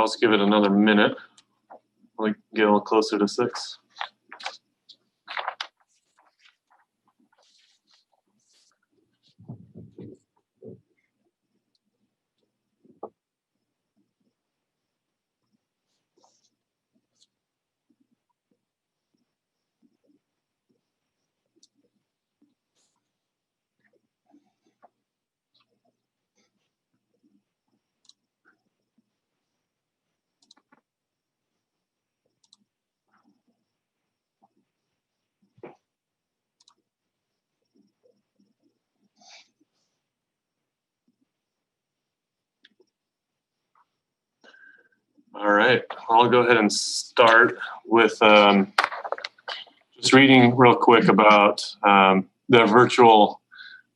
I'll just give it another minute. Like get a little closer to 6. All right, I'll go ahead and start with just reading real quick about the virtual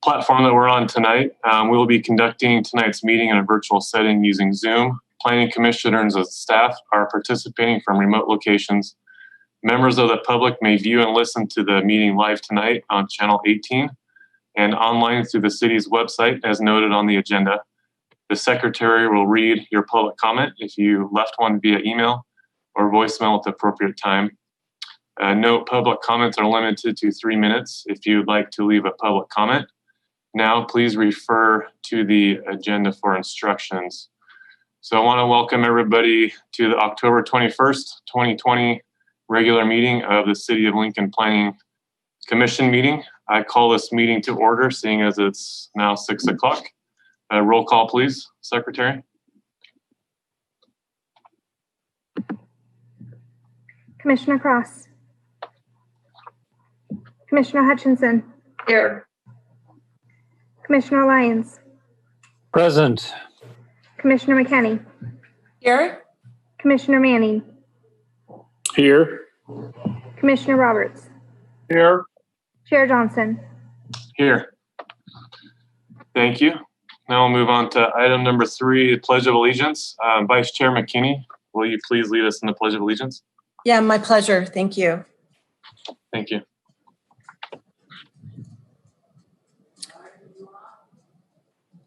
platform that we're on tonight. We will be conducting tonight's meeting in a virtual setting using Zoom. Planning commissioners and staff are participating from remote locations. Members of the public may view and listen to the meeting live tonight on channel 18 and online through the city's website as noted on the agenda. The secretary will read your public comment if you left one via email or voicemail at the appropriate time. Note public comments are limited to 3 minutes. If you'd like to leave a public comment, now please refer to the agenda for instructions. So I want to welcome everybody to the October 21st, 2020 regular meeting of the City of Lincoln Planning Commission meeting. I call this meeting to order, seeing as it's now 6 o'clock. Roll call, please, Secretary. Commissioner Cross. Commissioner Hutchinson. Here. Commissioner Lyons. Present. Commissioner McKenney. Here. Commissioner Manning. Here. Commissioner Roberts. Here. Chair Johnson. Here. Thank you. Now we'll move on to item number 3, the Pledge of Allegiance. Vice Chair McKinney, will you please lead us in the Pledge of Allegiance? Yeah, my pleasure. Thank you. Thank you.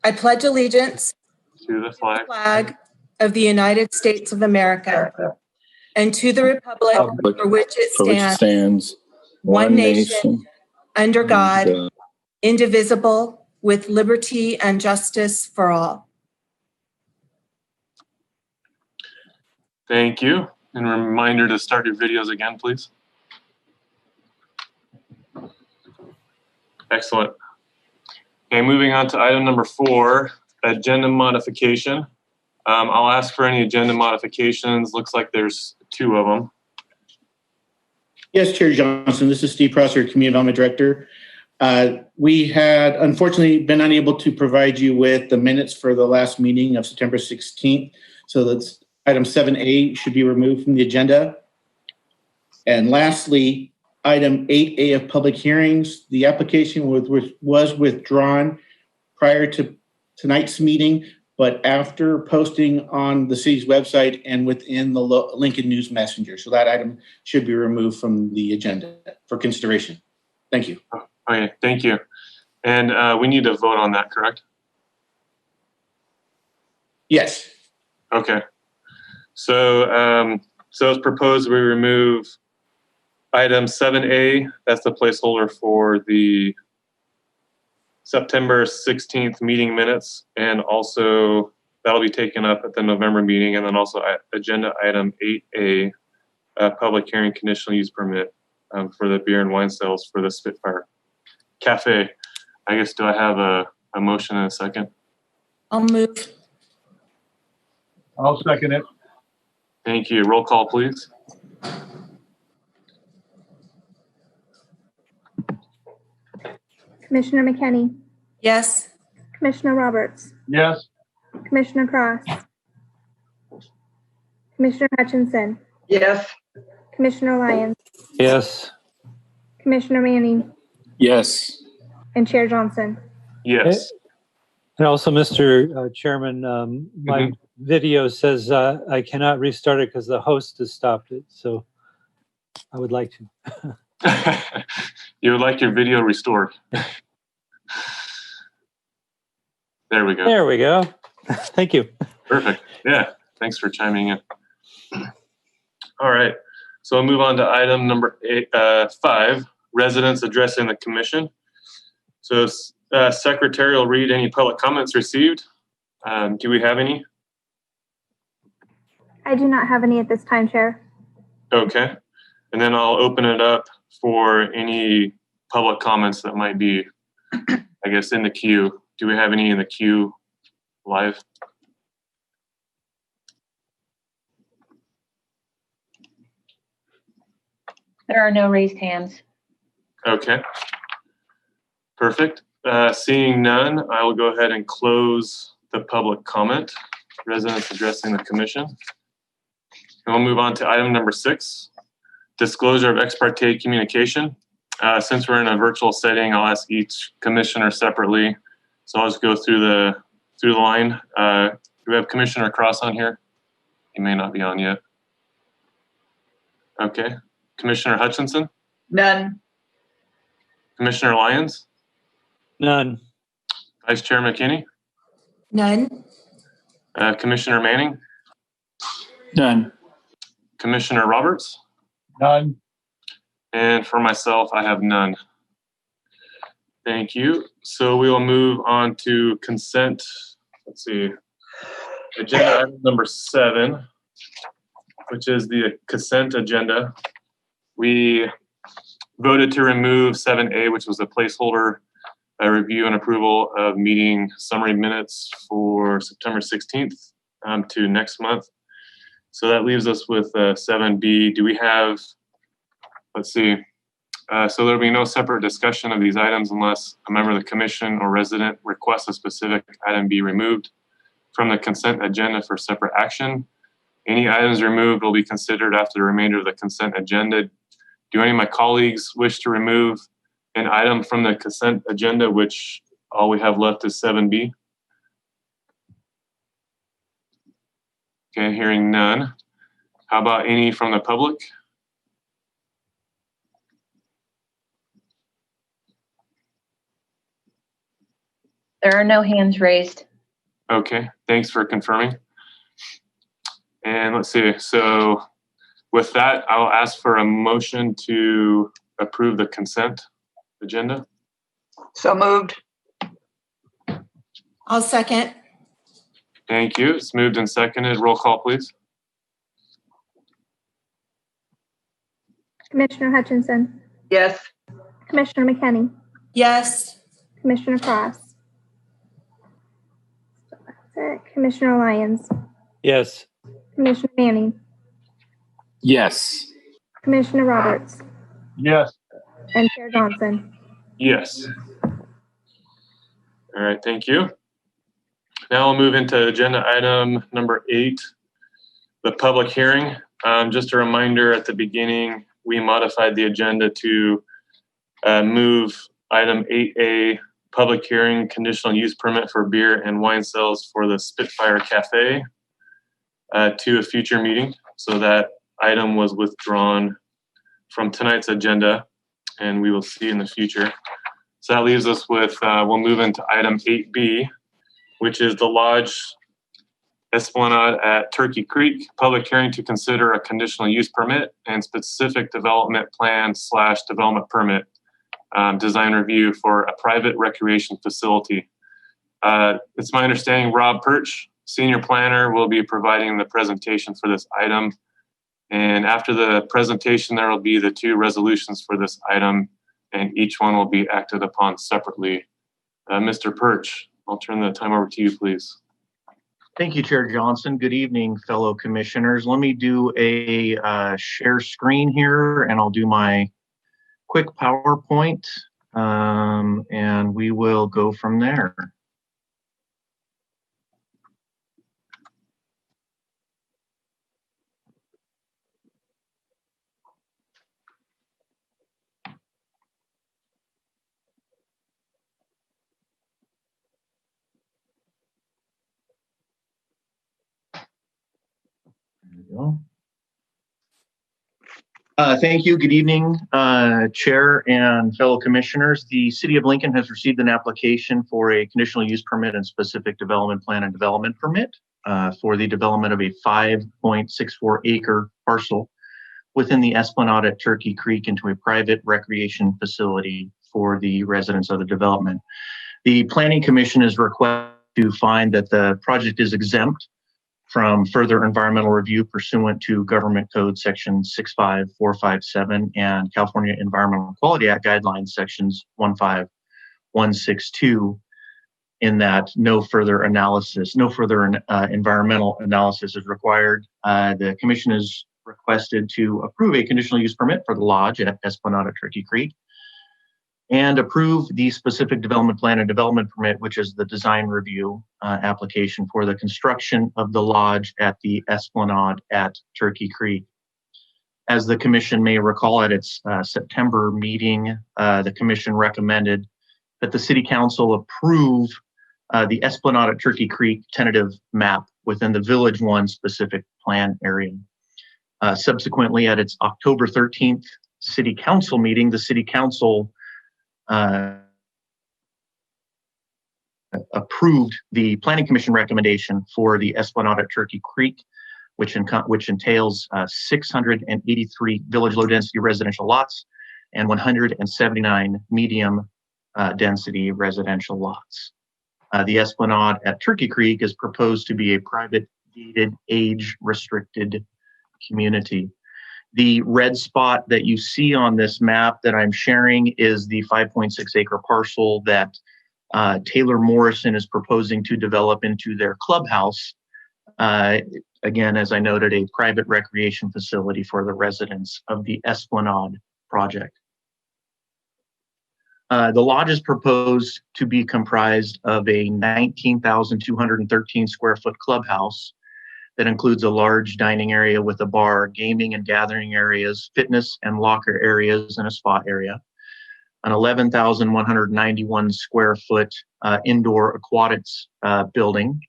I pledge allegiance To the flag. flag of the United States of America and to the republic for which it stands, one nation, under God, indivisible, with liberty and justice for all. Thank you. And a reminder to start your videos again, please. Excellent. Okay, moving on to item number 4, agenda modification. I'll ask for any agenda modifications. Looks like there's 2 of them. Yes, Chair Johnson, this is Steve Prosser, Community Development Director. We had unfortunately been unable to provide you with the minutes for the last meeting of September 16th. So that's item 7A should be removed from the agenda. And lastly, item 8A of public hearings, the application was withdrawn prior to tonight's meeting, but after posting on the city's website and within the Lincoln News Messenger. So that item should be removed from the agenda for consideration. Thank you. Okay, thank you. And we need to vote on that, correct? Yes. Okay. So, so as proposed, we remove item 7A. That's the placeholder for the September 16th meeting minutes. And also that'll be taken up at the November meeting. And then also agenda item 8A, public hearing conditional use permit for the beer and wine sales for the Spitfire Cafe. I guess, do I have a motion in a second? I'll move. I'll second it. Thank you. Roll call, please. Commissioner McKenney. Yes. Commissioner Roberts. Yes. Commissioner Cross. Commissioner Hutchinson. Yes. Commissioner Lyons. Yes. Commissioner Manning. Yes. And Chair Johnson. Yes. And also, Mr. Chairman, my video says I cannot restart it because the host has stopped it. So I would like to. You would like your video restored. There we go. There we go. Thank you. Perfect. Yeah. Thanks for chiming in. All right. So we'll move on to item number 5, residents addressing the commission. So Secretary will read any public comments received. Do we have any? I do not have any at this time, Chair. Okay. And then I'll open it up for any public comments that might be, I guess, in the queue. Do we have any in the queue live? There are no raised hands. Okay. Perfect. Seeing none, I will go ahead and close the public comment, residents addressing the commission. And we'll move on to item number 6, disclosure of ex parte communication. Since we're in a virtual setting, I'll ask each commissioner separately. So I'll just go through the line. Do we have Commissioner Cross on here? He may not be on yet. Okay. Commissioner Hutchinson? None. Commissioner Lyons? None. Vice Chair McKinney? None. Commissioner Manning? None. Commissioner Roberts? None. And for myself, I have none. Thank you. So we will move on to consent. Let's see. Agenda item number 7, which is the consent agenda. We voted to remove 7A, which was a placeholder review and approval of meeting summary minutes for September 16th to next month. So that leaves us with 7B. Do we have, let's see. So there'll be no separate discussion of these items unless a member of the commission or resident requests a specific item be removed from the consent agenda for separate action. Any items removed will be considered after the remainder of the consent agenda. Do any of my colleagues wish to remove an item from the consent agenda, which all we have left is 7B? Okay, hearing none. How about any from the public? There are no hands raised. Okay, thanks for confirming. And let's see, so with that, I'll ask for a motion to approve the consent agenda. So moved. I'll second. Thank you. It's moved and seconded. Roll call, please. Commissioner Hutchinson, Yes. Commissioner McKinney, Yes. Commissioner Cross. That's it. Commissioner Lyons, Yes. Commissioner Manning, Yes. Commissioner Roberts, Yes. and Chair Johnson. Yes. All right, thank you. Now we'll move into agenda item number 8, the public hearing. Just a reminder at the beginning, we modified the agenda to move item 8A, public hearing, conditional use permit for beer and wine sales for the Spitfire Cafe to a future meeting. So that item was withdrawn from tonight's agenda and we will see in the future. So that leaves us with, we'll move into item 8B, which is the Lodge Esplanade at Turkey Creek, public hearing to consider a conditional use permit and specific development plan / development permit design review for a private recreation facility. It's my understanding Rob Perch, senior planner, will be providing the presentation for this item. And after the presentation, there will be the 2 resolutions for this item, and each one will be acted upon separately. Mr. Perch, I'll turn the time over to you, please. Thank you, Chair Johnson. Good evening, fellow commissioners. Let me do a share screen here, and I'll do my quick PowerPoint, and we will go from there. There we go. Thank you. Good evening, Chair and fellow commissioners. The City of Lincoln has received an application for a conditional use permit and specific development plan and development permit. for the development of a 5.64 acre parcel within the Esplanade at Turkey Creek into a private recreation facility for the residents of the development. The Planning Commission is requested to find that the project is exempt from further environmental review pursuant to Government Code Section 65457 and California Environmental Quality Act Guidelines Sections 15162, in that no further environmental analysis is required. The Commission is requested to approve a conditional use permit for the lodge at Esplanade at Turkey Creek and approve the specific development plan and development permit, which is the design review application for the construction of the lodge at the Esplanade at Turkey Creek. As the Commission may recall, at its September meeting, the Commission recommended that the City Council approve the Esplanade at Turkey Creek tentative map within the Village 1 specific plan area. Subsequently, at its October 13th City Council meeting, the City Council approved the Planning Commission recommendation for the Esplanade at Turkey Creek, which entails 683 village low density residential lots and 179 medium density residential lots. The Esplanade at Turkey Creek is proposed to be a private gated age restricted community. The red spot that you see on this map that I'm sharing is the 5.6 acre parcel that Taylor Morrison is proposing to develop into their clubhouse. Again, as I noted, a private recreation facility for the residents of the Esplanade project. The lodge is proposed to be comprised of a 19,213 square foot clubhouse that includes a large dining area with a bar, gaming and gathering areas, fitness and locker areas, and a spa area. An 11,191 square foot indoor aquatics building.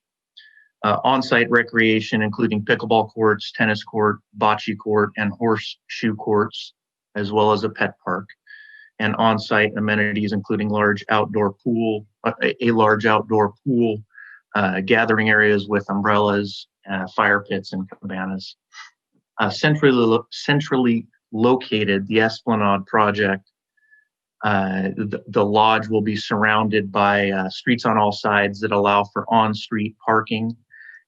On-site recreation, including pickleball courts, tennis court, bocce court, and horseshoe courts, as well as a pet park. And on-site amenities, including a large outdoor pool, gathering areas with umbrellas, fire pits, and cabanas. Centrally located, the Esplanade project, the lodge will be surrounded by streets on all sides that allow for on-street parking,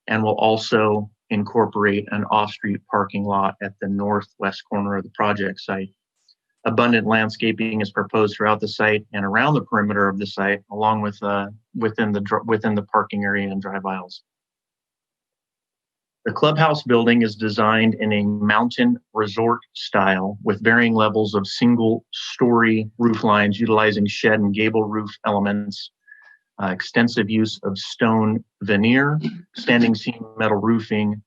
and will also incorporate an off-street parking lot at the northwest corner of the project site. Abundant landscaping is proposed throughout the site and around the perimeter of the site, along with within the parking area and drive aisles. The clubhouse building is designed in a mountain resort style with varying levels of single-story roof lines utilizing shed and gable roof elements, extensive use of stone veneer, standing seam metal roofing,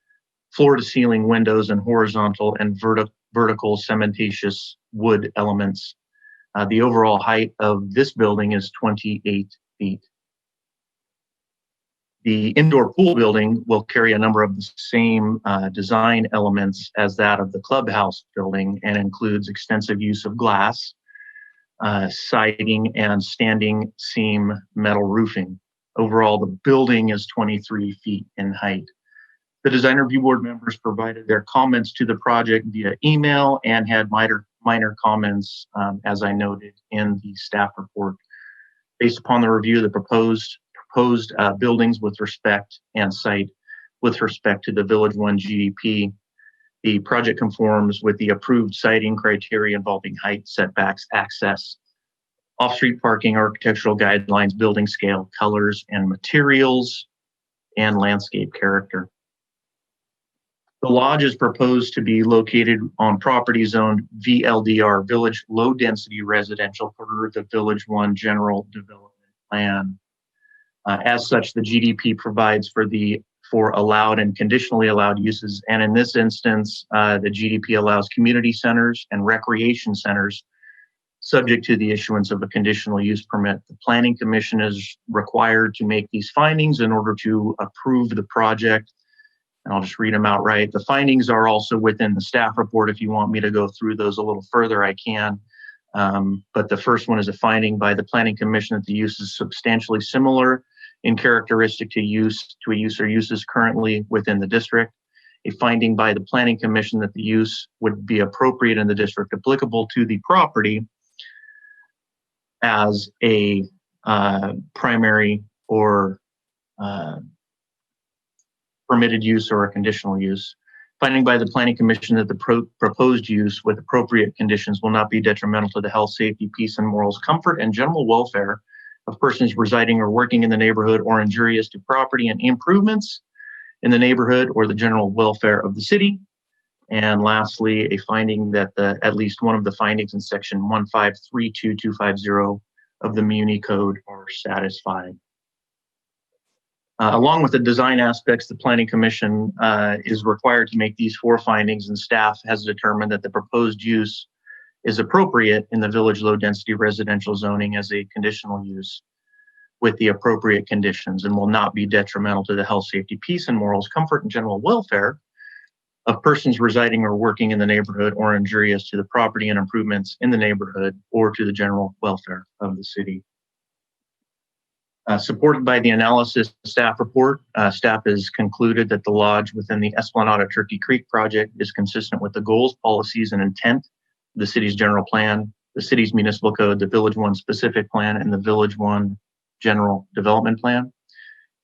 floor-to-ceiling windows, and horizontal and vertical cementitious wood elements. The overall height of this building is 28 feet. The indoor pool building will carry a number of the same design elements as that of the clubhouse building and includes extensive use of glass, siding, and standing seam metal roofing. Overall, the building is 23 feet in height. The design review board members provided their comments to the project via email and had minor comments, as I noted in the staff report. Based upon the review, the proposed buildings with respect and site with respect to the Village 1 GDP, the project conforms with the approved siting criteria involving height, setbacks, access, off-street parking, architectural guidelines, building scale, colors and materials, and landscape character. The lodge is proposed to be located on property zoned VLDR, Village Low Density Residential, per the Village 1 General Development Plan. As such, the GDP provides for allowed and conditionally allowed uses. And in this instance, the GDP allows community centers and recreation centers subject to the issuance of a conditional use permit. The Planning Commission is required to make these findings in order to approve the project. And I'll just read them outright. The findings are also within the staff report. If you want me to go through those a little further, I can. But the first one is a finding by the Planning Commission that the use is substantially similar in characteristic to a use or uses currently within the district. A finding by the Planning Commission that the use would be appropriate in the district, applicable to the property as a primary or permitted use or a conditional use. Finding by the Planning Commission that the proposed use with appropriate conditions will not be detrimental to the health, safety, peace, and morals, comfort, and general welfare of persons residing or working in the neighborhood, or injurious to property and improvements in the neighborhood or the general welfare of the city. And lastly, a finding that at least one of the findings in section 1532250 of the Muni Code are satisfied. Along with the design aspects, the Planning Commission is required to make these 4 findings, and staff has determined that the proposed use is appropriate in the village low density residential zoning as a conditional use with the appropriate conditions, and will not be detrimental to the health, safety, peace, and morals, comfort, and general welfare of persons residing or working in the neighborhood, or injurious to the property and improvements in the neighborhood or to the general welfare of the city. Supported by the analysis staff report, staff has concluded that the lodge within the Esplanade Turkey Creek project is consistent with the goals, policies, and intent of the city's general plan, the city's municipal code, the Village One specific plan, and the Village One general development plan.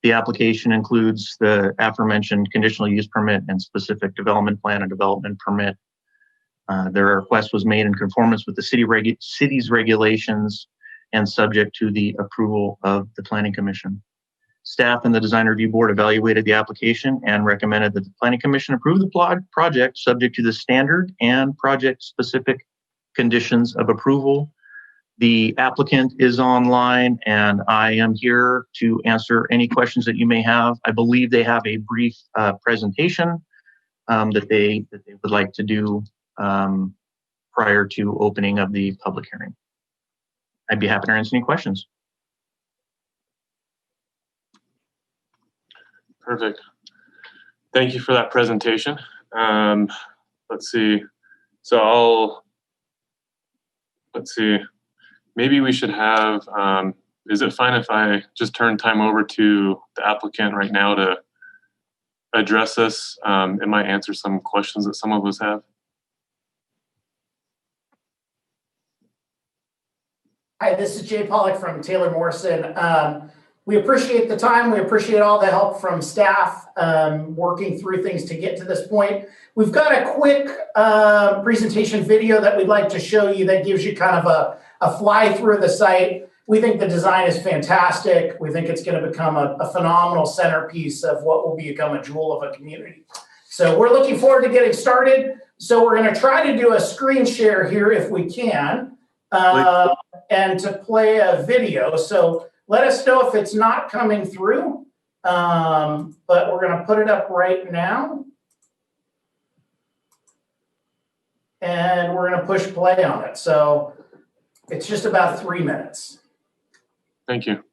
The application includes the aforementioned conditional use permit and specific development plan and development permit. Their request was made in conformance with the city's regulations and subject to the approval of the Planning Commission. Staff and the Design Review Board evaluated the application and recommended that the Planning Commission approve the project subject to the standard and project-specific conditions of approval. The applicant is online, and I am here to answer any questions that you may have. I believe they have a brief presentation that they would like to do prior to opening of the public hearing. I'd be happy to answer any questions. Perfect. Thank you for that presentation. Let's see. Maybe we should have, is it fine if I just turn time over to the applicant right now to address this? It might answer some questions that some of us have. Hi, this is Jay Pollock from Taylor Morrison. We appreciate the time. We appreciate all the help from staff working through things to get to this point. We've got a quick presentation video that we'd like to show you that gives you kind of a fly through the site. We think the design is fantastic. We think it's going to become a phenomenal centerpiece of what will become a jewel of a community. So we're looking forward to getting started. So we're going to try to do a screen share here if we can. And to play a video. So let us know if it's not coming through, but we're going to put it up right now. And we're going to push play on it. So it's just about 3 minutes. Thank you.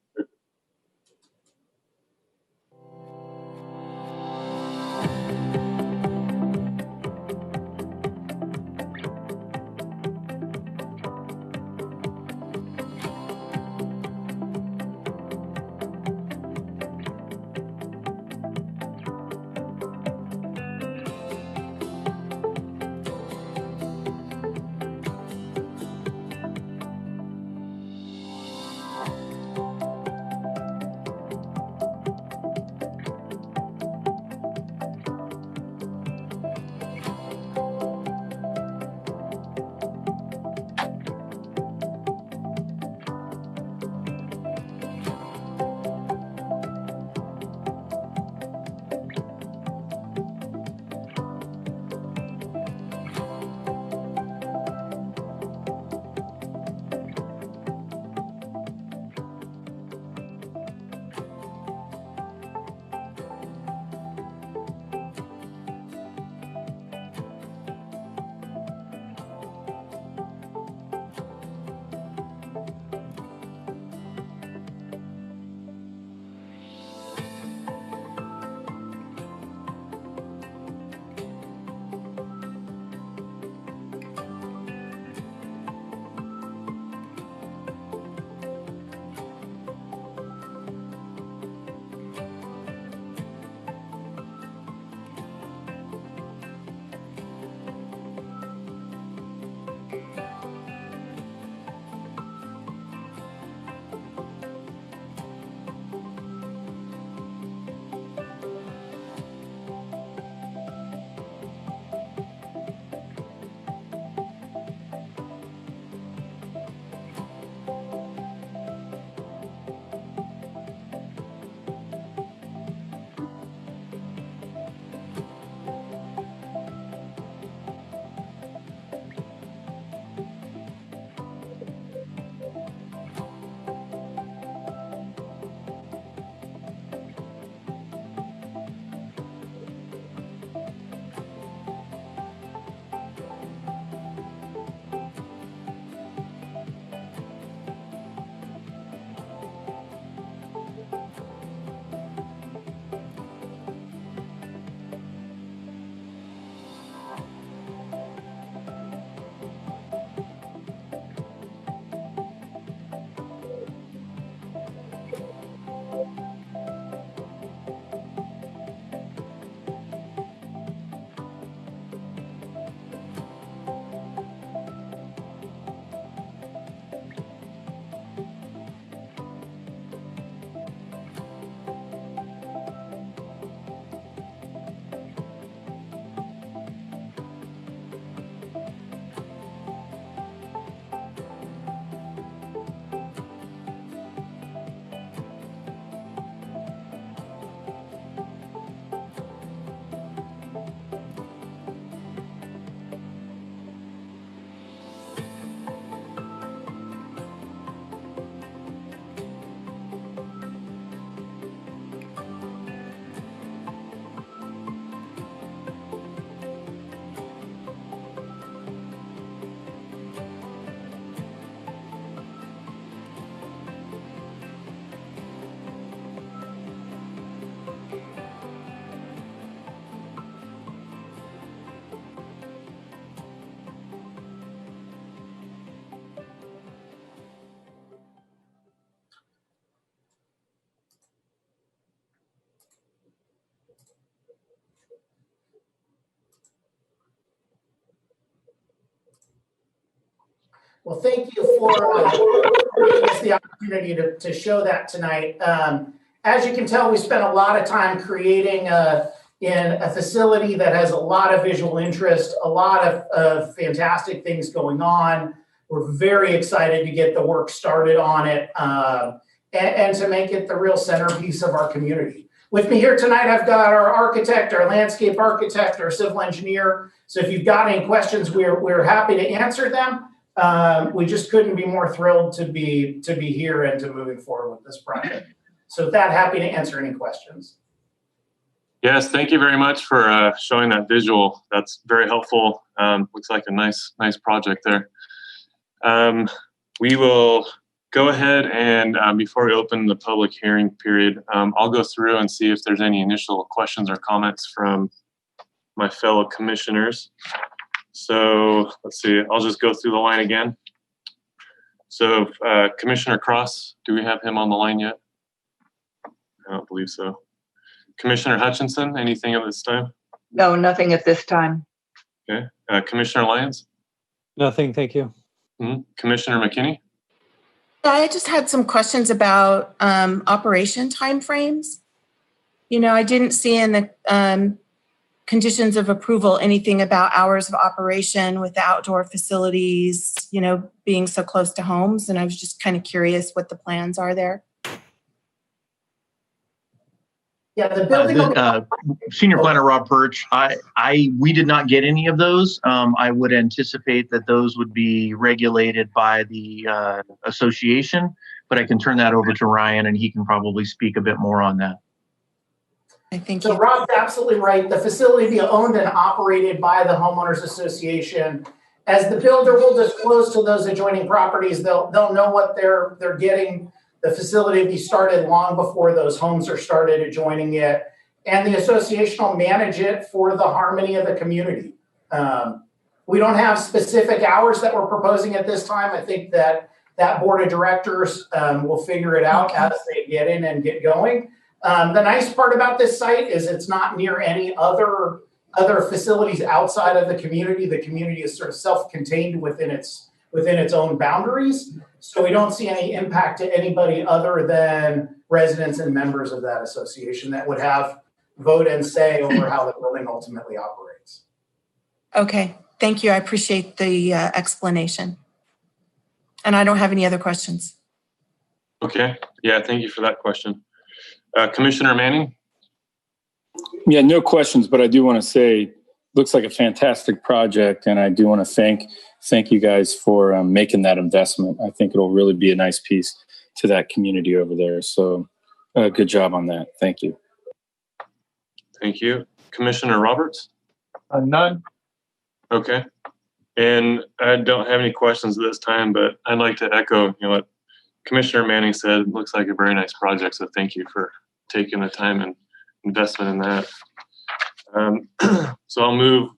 Well, thank you for giving us the opportunity to show that tonight. As you can tell, we spent a lot of time creating in a facility that has a lot of visual interest, a lot of fantastic things going on. We're very excited to get the work started on it and to make it the real centerpiece of our community. With me here tonight, I've got our architect, our landscape architect, our civil engineer. So if you've got any questions, we're happy to answer them. We just couldn't be more thrilled to be here and to moving forward with this project. So with that, happy to answer any questions. Yes, thank you very much for showing that visual. That's very helpful. Looks like a nice project there. We will go ahead and before we open the public hearing period, I'll go through and see if there's any initial questions or comments from my fellow commissioners. So let's see, I'll just go through the line again. So Commissioner Cross, do we have him on the line yet? I don't believe so. Commissioner Hutchinson, anything at this time? No, nothing at this time. Okay. Commissioner Lyons? Nothing, thank you. Commissioner McKinney? I just had some questions about operation timeframes. You know, I didn't see in the conditions of approval anything about hours of operation with the outdoor facilities, you know, being so close to homes. And I was just kind of curious what the plans are there. Yeah, the building. Senior Planner Rob Perch, we did not get any of those. I would anticipate that those would be regulated by the association, but I can turn that over to Ryan and he can probably speak a bit more on that. I think so. Rob's absolutely right. The facility will be owned and operated by the homeowners association. As the builder will disclose to those adjoining properties, they'll know what they're getting. The facility will be started long before those homes are started adjoining it. And the association will manage it for the harmony of the community. We don't have specific hours that we're proposing at this time. I think that board of directors will figure it out as they get in and get going. The nice part about this site is it's not near any other facilities outside of the community. The community is sort of self-contained within its own boundaries. So we don't see any impact to anybody other than residents and members of that association that would have vote and say over how the building ultimately operates. Okay, thank you. I appreciate the explanation. And I don't have any other questions. Okay, yeah, thank you for that question. Commissioner Manning? Yeah, no questions, but I do want to say, looks like a fantastic project, and I do want to thank you guys for making that investment. I think it'll really be a nice piece to that community over there. So good job on that. Thank you. Thank you. Commissioner Roberts? None. Okay. And I don't have any questions at this time, but I'd like to echo what Commissioner Manning said. It looks like a very nice project, so thank you for taking the time and investment in that. So I'll move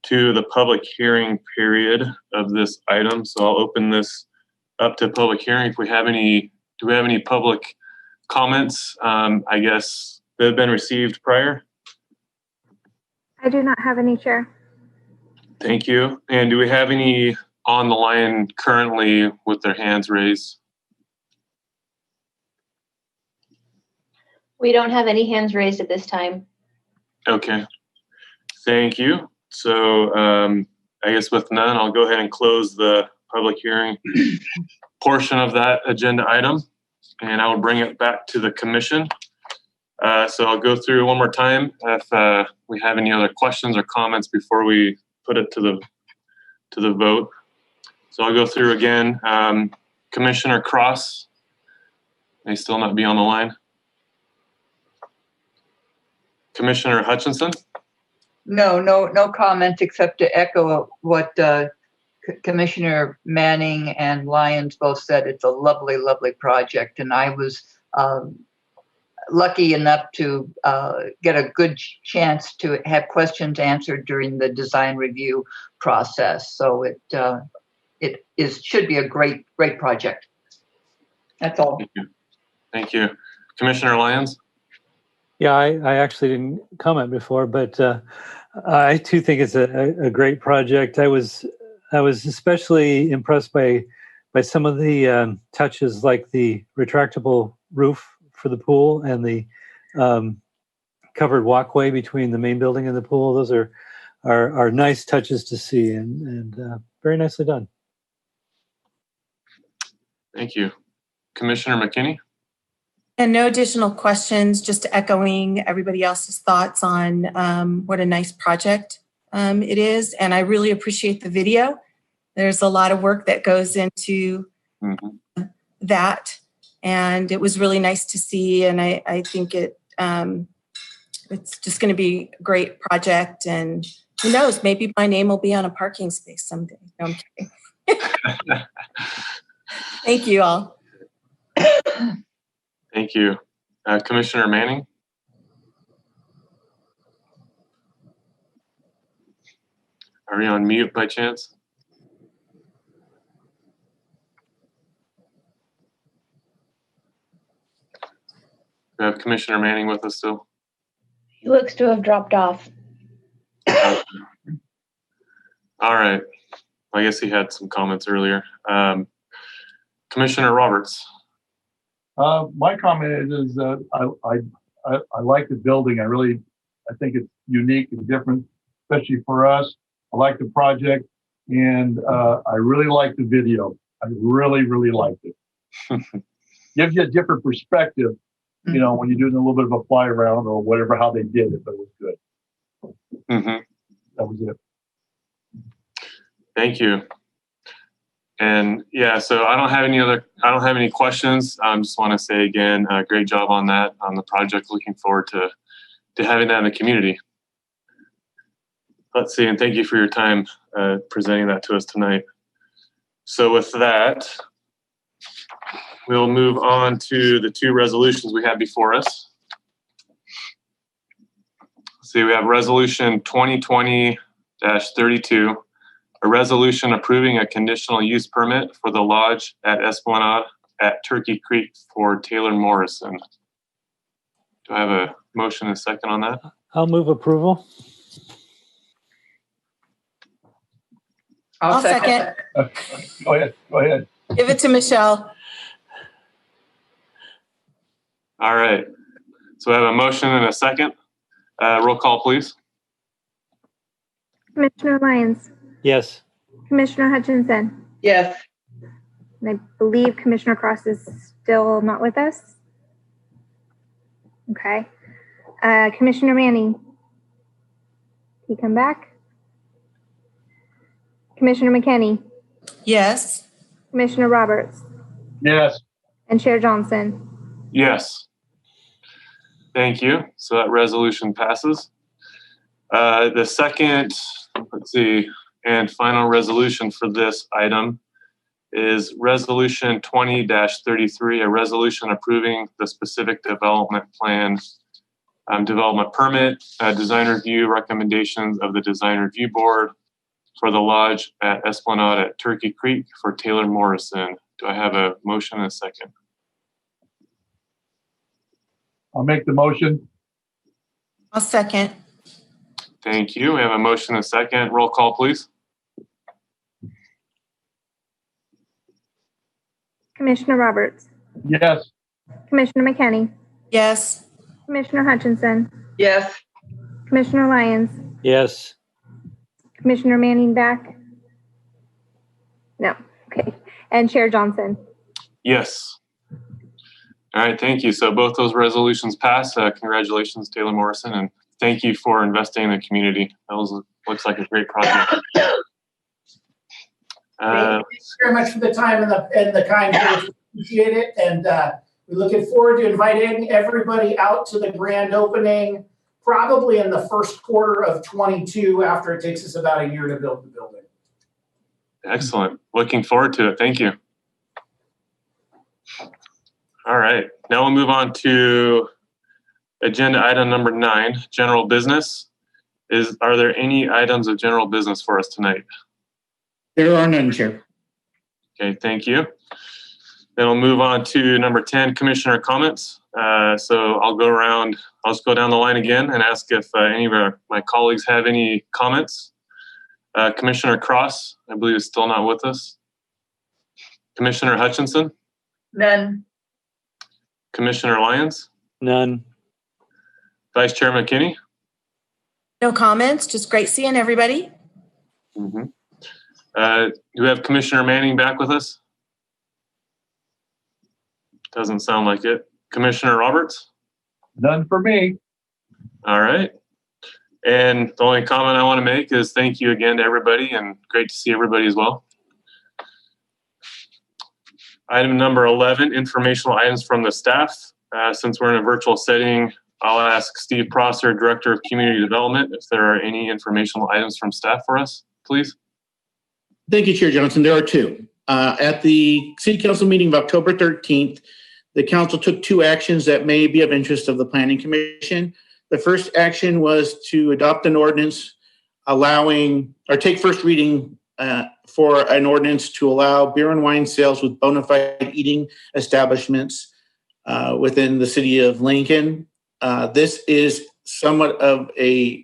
to the public hearing period of this item. So I'll open this up to public hearing. If we have any, do we have any public comments, I guess, that have been received prior? I do not have any, Chair. Thank you. And do we have any on the line currently with their hands raised? We don't have any hands raised at this time. Okay. Thank you. So I guess with none, I'll go ahead and close the public hearing portion of that agenda item, and I will bring it back to the commission. So I'll go through one more time if we have any other questions or comments before we put it to the vote. So I'll go through again. Commissioner Cross may still not be on the line. Commissioner Hutchinson? No comment except to echo what Commissioner Manning and Lyons both said. It's a lovely, lovely project, and I was lucky enough to get a good chance to have questions answered during the design review process. So it should be a great project. That's all. Thank you. Thank you. Commissioner Lyons? Yeah, I actually didn't comment before, but I too think it's a great project. I was I was especially impressed by some of the touches, like the retractable roof for the pool and the covered walkway between the main building and the pool. Those are nice touches to see, and very nicely done. Thank you. Commissioner McKinney? And no additional questions, just echoing everybody else's thoughts on what a nice project it is. And I really appreciate the video. There's a lot of work that goes into that. And it was really nice to see. And I think it's just going to be a great project. And who knows, maybe my name will be on a parking space someday. No, I'm kidding. Thank you all. Thank you. Commissioner Manning? Are you on mute by chance? We have Commissioner Manning with us still. He looks to have dropped off. All right. I guess he had some comments earlier. Commissioner Roberts. My comment is that I like the building. I think it's unique and different, especially for us. I like the project, and I really like the video. I really, really liked it. Gives you a different perspective, you know, when you're doing a little bit of a fly around or whatever, how they did it, but it was good. That was it. Thank you. And yeah, so I don't have any questions. I just want to say again, great job on that, on the project. Looking forward to having that in the community. Let's see, and thank you for your time presenting that to us tonight. So with that, we'll move on to the two resolutions we have before us. See, we have resolution 2020-32, a resolution approving a conditional use permit for the lodge at Esplanade at Turkey Creek for Taylor Morrison. Do I have a motion and a second on that? I'll move approval. I'll second. Go ahead. Give it to Michelle. All right. So I have a motion and a second. Roll call, please. Commissioner Lyons, Yes. Commissioner Hutchinson, Yes. and I believe Commissioner Cross is still not with us. Okay. Commissioner Manning, can you come back? Commissioner McKinney, Yes. Commissioner Roberts, Yes. and Chair Johnson. Yes. Thank you. So that resolution passes. The second, let's see, and final resolution for this item is resolution 20-33, a resolution approving the specific development plan, development permit, design review recommendations of the design review board for the lodge at Esplanade at Turkey Creek for Taylor Morrison. Do I have a motion and a second? I'll make the motion. I'll second. Thank you. We have a motion and a second. Roll call, please. Commissioner Roberts, Yes. Commissioner McKinney, Yes. Commissioner Hutchinson, Yes. Commissioner Lyons, Yes. Commissioner Manning back? No. Okay. And Chair Johnson. Yes. All right, thank you. So both those resolutions pass. Congratulations, Taylor Morrison, and thank you for investing in the community. That looks like a great project. Thank you very much for the time and the kind words. Appreciate it. And we're looking forward to inviting everybody out to the grand opening, probably in the first quarter of 22, after it takes us about a year to build the building. Excellent. Looking forward to it. Thank you. All right. Now we'll move on to agenda item number 9, general business. Are there any items of general business for us tonight? There are none, Chair. Okay, thank you. Then we'll move on to number 10, commissioner comments. So I'll go around, I'll just go down the line again and ask if any of my colleagues have any comments. Commissioner Cross, I believe, is still not with us. Commissioner Hutchinson? None. Commissioner Lyons? None. Vice Chair McKinney? No comments, just great seeing everybody. Mm-hmm. Do we have Commissioner Manning back with us? Doesn't sound like it. Commissioner Roberts? None for me. All right. And the only comment I want to make is thank you again to everybody, and great to see everybody as well. Item number 11, informational items from the staff. Since we're in a virtual setting, I'll ask Steve Prosser, Director of Community Development, if there are any informational items from staff for us, please. Thank you, Chair Johnson. There are two. At the City Council meeting of October 13th, the Council took two actions that may be of interest of the Planning Commission. The first action was to adopt an ordinance allowing, or take first reading for an ordinance to allow beer and wine sales with bona fide eating establishments within the city of Lincoln. This is somewhat of a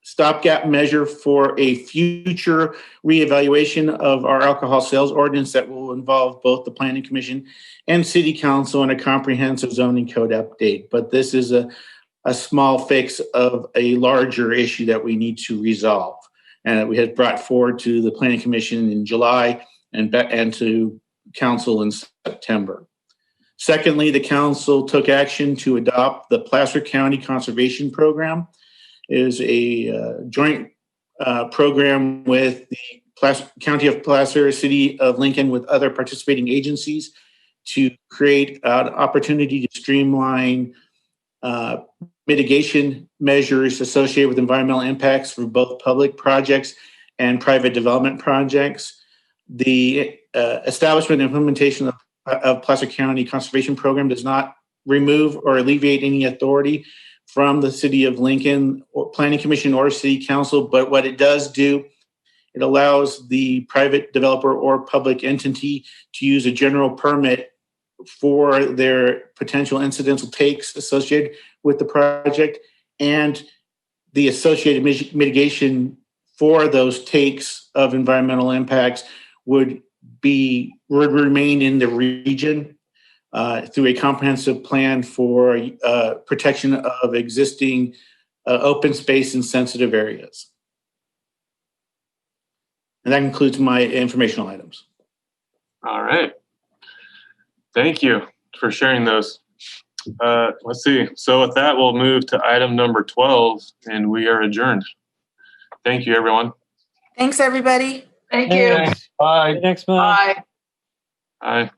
stopgap measure for a future reevaluation of our alcohol sales ordinance that will involve both the Planning Commission and City Council in a comprehensive zoning code update. But this is a small fix of a larger issue that we need to resolve, and that we had brought forward to the Planning Commission in July and to Council in September. Secondly, the Council took action to adopt the Placer County Conservation Program. It is a joint program with the County of Placer, City of Lincoln, with other participating agencies to create an opportunity to streamline mitigation measures associated with environmental impacts for both public projects and private development projects. The establishment and implementation of Placer County Conservation Program does not remove or alleviate any authority from the City of Lincoln or Planning Commission or City Council, but what it does do, it allows the private developer or public entity to use a general permit for their potential incidental takes associated with the project, and the associated mitigation for those takes of environmental impacts would remain in the region through a comprehensive plan for protection of existing open space and sensitive areas. And that concludes my informational items. All right. Thank you for sharing those. Let's see. So with that, we'll move to item number 12, and we are adjourned. Thank you, everyone. Thanks, everybody. Thank you. Bye. Next month. Bye. Bye.